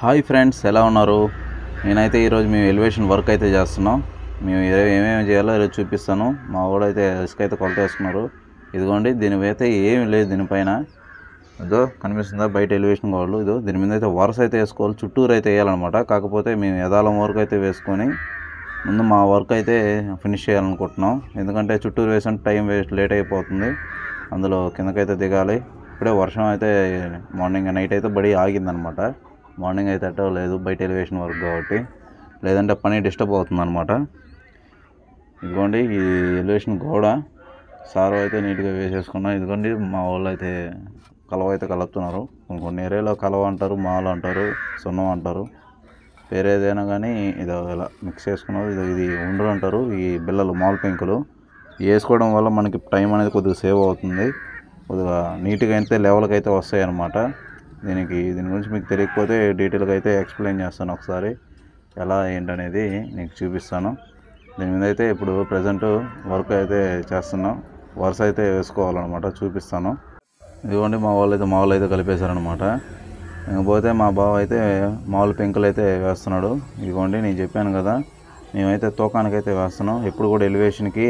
Hi friends, ఎలా ఉన్నారు? నేనైతే ఈరోజు మేము ఎలివేషన్ వర్క్ అయితే చేస్తున్నాం. మేము ఏమేమి చేయాలో ఈరోజు చూపిస్తాను. మా వాడైతే ఇసుక అయితే కొలత వేసుకున్నారు. ఇదిగోండి, దీని అయితే ఏమి లేదు. దీనిపైన ఇదో కనిపిస్తుందా బయట ఎలివేషన్ వాళ్ళు. ఇదో దీని మీద అయితే వరుస అయితే వేసుకోవాలి, చుట్టూరు అయితే వేయాలన్నమాట. కాకపోతే మేము యథాలం వరకు అయితే వేసుకొని ముందు మా వర్క్ అయితే ఫినిష్ చేయాలనుకుంటున్నాం. ఎందుకంటే చుట్టూరు వేసిన టైం లేట్ అయిపోతుంది. అందులో కిందకైతే దిగాలి. ఇప్పుడే వర్షం అయితే మార్నింగ్ నైట్ అయితే బడి ఆగిందనమాట. మార్నింగ్ అయితే అట్టో లేదు, బయట ఎలివేషన్ వర్క్ కాబట్టి, లేదంటే పని డిస్టర్బ్ అవుతుంది అనమాట. ఇదిగోండి, ఈ ఎలివేషన్ గోడ సారు అయితే నీట్గా వేసేసుకున్నాం. ఇదిగోండి, మా వాళ్ళు అయితే కలవ అయితే కలుపుతున్నారు. కొన్ని ఏరియాలో కలవ అంటారు, మాలు అంటారు, సున్నం అంటారు, వేరే ఏదైనా కానీ ఇది ఇలా మిక్స్ చేసుకున్నారు. ఇది ఉండ్రు అంటారు. ఈ బిళ్ళలు మాల్ పెంకులు వేసుకోవడం వల్ల మనకి టైం అనేది కొద్దిగా సేవ్ అవుతుంది. కొద్దిగా నీట్గా అయితే లెవెల్కి అయితే వస్తాయి అన్నమాట. దీని గురించి మీకు తెలియకపోతే డీటెయిల్గా అయితే ఎక్స్ప్లెయిన్ చేస్తాను. ఒకసారి ఎలా ఏంటనేది నీకు చూపిస్తాను. దీని మీద అయితే ఇప్పుడు ప్రజెంట్ వర్క్ అయితే చేస్తున్నాం. వరుస అయితే వేసుకోవాలన్నమాట, చూపిస్తాను. ఇదిగోండి, మా వాళ్ళు అయితే కలిపేశారనమాట. ఇంకపోతే మా బావ అయితే మామూలు పెంకులు అయితే వేస్తున్నాడు. ఇదిగోండి, నేను చెప్పాను కదా, మేమైతే తూకానికైతే వేస్తున్నాం. ఎప్పుడు కూడా ఎలివేషన్కి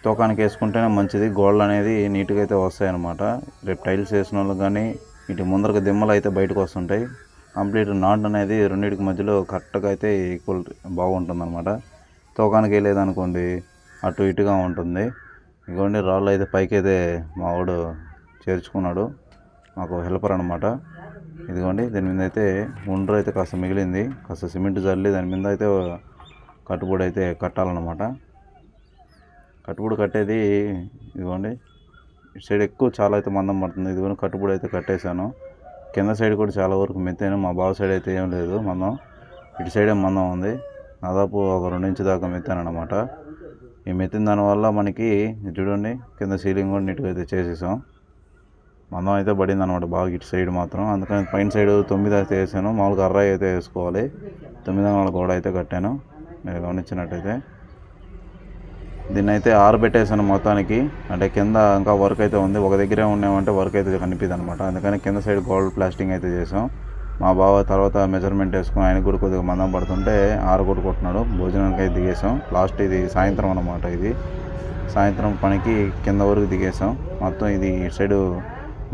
తూకానికి వేసుకుంటేనే మంచిది. గోడలు అనేది నీట్గా అయితే వస్తాయన్నమాట. రేపు టైల్స్ వేసిన వాళ్ళకి కానీ ఇటు ముందరకు దిమ్మలు అయితే బయటకు వస్తుంటాయి. కంప్లీట్ నాట్ అనేది రెండింటికి మధ్యలో కరెక్ట్గా అయితే ఈక్వల్ బాగుంటుంది అనమాట. తూకానికి వేయలేదనుకోండి అటు ఇటుగా ఉంటుంది. ఇదిగోండి, రాళ్ళు అయితే పైకి అయితే మా వాడు చేర్చుకున్నాడు, మాకు హెల్పర్ అనమాట. ఇదిగోండి, దీని మీద అయితే ఉండ్రు అయితే కాస్త మిగిలింది. కాస్త సిమెంట్ జల్లి దాని మీద అయితే కట్టుబడి అయితే కట్టాలన్నమాట. కట్టుబడి కట్టేది ఇదిగోండి, ఇటు సైడ్ ఎక్కువ చాలా అయితే మందం పడుతుంది. ఇదిగోని కట్టుబడి అయితే కట్టేశాను. కింద సైడ్ కూడా చాలా వరకు మెత్తాను. మా బావ సైడ్ అయితే ఏం లేదు మందం, ఇటు సైడే మందం ఉంది. దాదాపు ఒక 2 ఇంచు దాకా మెత్తాను అనమాట. ఈ మెత్తిన దానివల్ల మనకి చూడండి, కింద సీలింగ్ కూడా నీట్గా అయితే చేసేసాం. మందం అయితే పడింది అనమాట బాగా ఇటు సైడ్ మాత్రం. అందుకని పైన సైడ్ 9 అయితే వేసాను. మామూలుగా అర్రాయి అయితే వేసుకోవాలి. 9 అంగుళాల గోడ అయితే కట్టాను, మీరు గమనించినట్టయితే. దీన్ని అయితే ఆరబెట్టేసాను మొత్తానికి. అంటే కింద ఇంకా వర్క్ అయితే ఉంది. ఒక దగ్గరే ఉన్నామంటే వర్క్ అయితే కనిపిది అనమాట. అందుకని కింద సైడ్ గోల్డ్ ప్లాస్టింగ్ అయితే చేసాం. మా బావ తర్వాత మెజర్మెంట్ వేసుకుని ఆయన కూడా కొద్దిగా మందం పడుతుంటే ఆరగొట్టుకుంటున్నాడు. భోజనానికి అయితే దిగేసాం. లాస్ట్ ఇది సాయంత్రం అనమాట. ఇది సాయంత్రం పనికి కింద వరకు దిగేసాం మొత్తం. ఇది ఇటు సైడు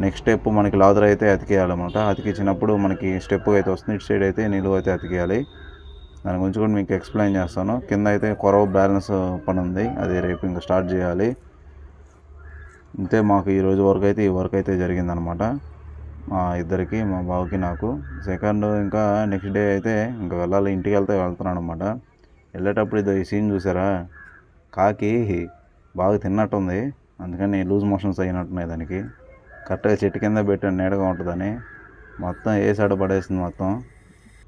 నెక్స్ట్ స్టెప్ మనకి లాదర్ అయితే అతికేయాలన్నమాట. అతికించినప్పుడు మనకి స్టెప్ అయితే వస్తుంది. ఇటు సైడ్ అయితే నిలువ అయితే అతికేయాలి. దాని గురించి కూడా మీకు ఎక్స్ప్లెయిన్ చేస్తాను. కింద అయితే కొరవ బ్యాలెన్స్ పని ఉంది, అది రేపు ఇంకా స్టార్ట్ చేయాలి. అంతే, మాకు ఈరోజు వరకు అయితే ఈ వర్క్ అయితే జరిగిందనమాట. మా ఇద్దరికి, మా బావకి నాకు. సెకండ్ ఇంకా నెక్స్ట్ డే అయితే ఇంకా వెళ్ళాలి. ఇంటికి వెళ్తున్నాను అనమాట. వెళ్ళేటప్పుడు ఇది ఈ సీన్ చూసారా, కాకి బాగా తిన్నట్టుంది. అందుకని లూజ్ మోషన్స్ అయినట్టున్నాయి దానికి. కరెక్ట్గా చెట్టు కింద పెట్టాను, నీడగా ఉంటుందని. మొత్తం వేసాడు పడేసింది మొత్తం.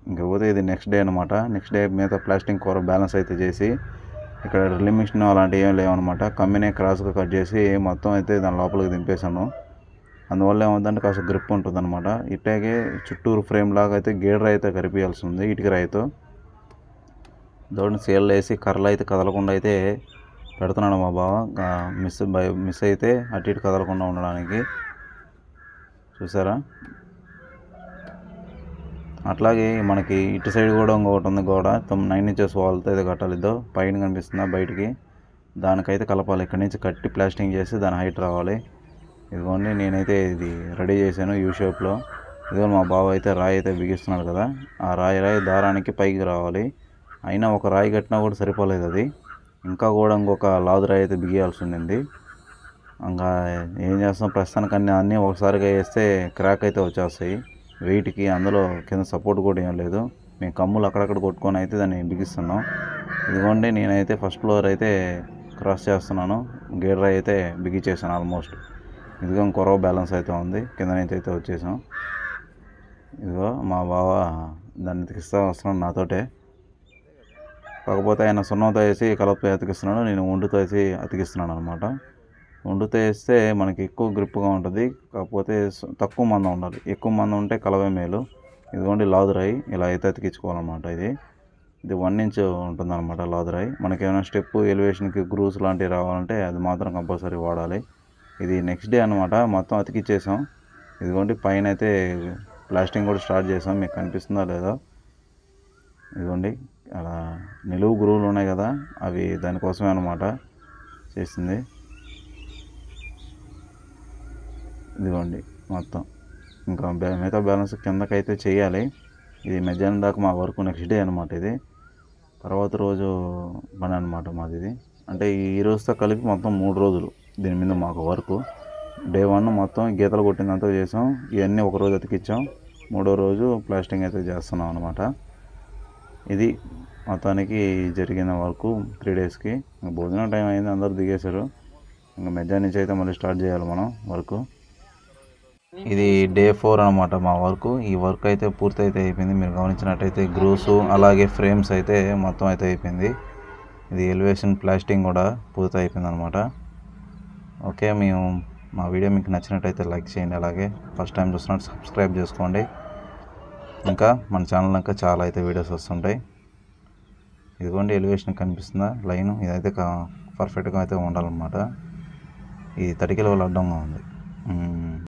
ఇంకపోతే ఇది నెక్స్ట్ డే అనమాట. నెక్స్ట్ డే మీద ప్లాస్టింగ్ కూర బ్యాలెన్స్ అయితే చేసి, ఇక్కడ డ్రిల్లింగ్ మిషన్ అలాంటివి ఏం లేవన్నమాట. కమ్మినే క్రాస్గా కట్ చేసి మొత్తం అయితే దాని లోపలికి దింపేశాను. అందువల్ల ఏమవుతుందంటే కాస్త గ్రిప్ ఉంటుంది అనమాట. ఇట్టాగే చుట్టూరు ఫ్రేమ్ లాగా అయితే గేడర్ అయితే కరిపియాల్సి ఉంది ఇటుక రాయితో. దోడిని సీళ్ళు వేసి కర్రలు అయితే కదలకుండా అయితే పెడుతున్నాడు మా బావ. మిస్ అయితే అటు ఇటు కదలకుండా ఉండడానికి. చూసారా, అట్లాగే మనకి ఇటు సైడ్ కూడా ఇంకొకటి ఉంది గోడ. 9 ఇంచెస్ వాల్తో అయితే కట్టాలి. ఇద్దో పైన కనిపిస్తుందా బయటికి, దానికైతే కలపాలి. ఇక్కడి నుంచి కట్టి ప్లాస్టింగ్ చేసి దాని హైట్ రావాలి. ఇదిగోండి, నేనైతే ఇది రెడీ చేశాను యూ షేప్లో. ఇదిగో మా బావ అయితే రాయి అయితే బిగిస్తున్నాడు కదా, ఆ రాయి దారానికి పైకి రావాలి. అయినా ఒక రాయి కట్టినా కూడా సరిపోలేదు అది. ఇంకా కూడా ఇంకొక లాదు రాయి అయితే బిగియాల్సి ఉండింది. ఇంకా ఏం చేస్తాం, ప్రస్తుతానికి అన్నీ ఒకసారిగా వేస్తే క్రాక్ అయితే వచ్చేస్తాయి వెయిట్కి. అందులో కింద సపోర్ట్ కూడా ఏం లేదు. మేము కమ్ములు అక్కడక్కడ కొట్టుకొని అయితే దాన్ని బిగిస్తున్నాం. ఇదిగోండి, నేనైతే ఫస్ట్ ఫ్లోర్ అయితే క్రాస్ చేస్తున్నాను. గేర్ రాయి అయితే బిగించేసాను ఆల్మోస్ట్. ఇదిగో కొరవ బ్యాలెన్స్ అయితే ఉంది. కింద నుంచి అయితే వచ్చేసాం. ఇదిగో మా బావ దాన్ని అతికిస్తూ వస్తున్నాడు నాతోటే. కాకపోతే ఆయన సున్నంతో వేసి కలప అతికిస్తున్నాడు, నేను ఒండుతో వేసి అతికిస్తున్నాను అనమాట. ఒండుతో వేస్తే మనకి ఎక్కువ గ్రిప్గా ఉంటుంది. కాకపోతే తక్కువ మందం ఉండాలి. ఎక్కువ మందం ఉంటే కలవే మేలు. ఇదిగోండి లాదురాయి ఇలా అయితే అతికించుకోవాలన్నమాట. ఇది 1 ఇంచ్ ఉంటుందన్నమాట లాదురాయి. మనకి ఏమైనా స్టెప్ ఎలివేషన్కి గ్రూస్ లాంటివి రావాలంటే అది మాత్రం కంపల్సరీ వాడాలి. ఇది నెక్స్ట్ డే అనమాట. మొత్తం అతికిచ్చేసాం. ఇదిగోండి, పైన అయితే ప్లాస్టింగ్ కూడా స్టార్ట్ చేసాం. మీకు కనిపిస్తుందో లేదో, ఇదిగోండి అలా నిలువు గ్రూవులు ఉన్నాయి కదా, అవి దానికోసమే అన్నమాట చేసింది. ఇదిగోండి మొత్తం ఇంకా మిగతా బ్యాలెన్స్ కిందకైతే చేయాలి. ఇది మధ్యాహ్నం దాకా మా వర్క్, నెక్స్ట్ డే అనమాట. ఇది తర్వాత రోజు పని అనమాట మాది. ఇది అంటే ఈ రోజుతో కలిపి మొత్తం 3 రోజులు దీని మీద మాకు వర్క్. డే 1 మొత్తం గీతలు కొట్టిందంతా చేసాం, ఇవన్నీ ఒకరోజు అతికిచ్చాం. 3వ రోజు ప్లాస్టింగ్ అయితే చేస్తున్నాం అనమాట. ఇది మొత్తానికి జరిగిన వర్క్ 3 డేస్కి. ఇంకా భోజనం టైం అయింది, అందరూ దిగేశారు. ఇంకా మధ్యాహ్నం నుంచి అయితే మళ్ళీ స్టార్ట్ చేయాలి మనం వర్క్. ఇది డే 4 అనమాట మా వర్క్. ఈ వర్క్ అయితే పూర్తి అయితే అయిపోయింది. మీరు గమనించినట్టయితే గ్రూస్ అలాగే ఫ్రేమ్స్ అయితే మొత్తం అయితే అయిపోయింది. ఇది ఎలివేషన్ ప్లాస్టింగ్ కూడా పూర్తి అయిపోయింది అనమాట. ఓకే, మా వీడియో మీకు నచ్చినట్టయితే లైక్ చేయండి, అలాగే ఫస్ట్ టైం చూస్తున్నట్టు సబ్స్క్రైబ్ చేసుకోండి. ఇంకా మన ఛానల్ ఇంకా చాలా అయితే వీడియోస్ వస్తుంటాయి. ఇదిగోండి ఎలివేషన్ కనిపిస్తుందా లైన్, ఇదైతే పర్ఫెక్ట్గా అయితే ఉండాలన్నమాట. ఇది 30 కిలోల అడ్డంగా ఉంది.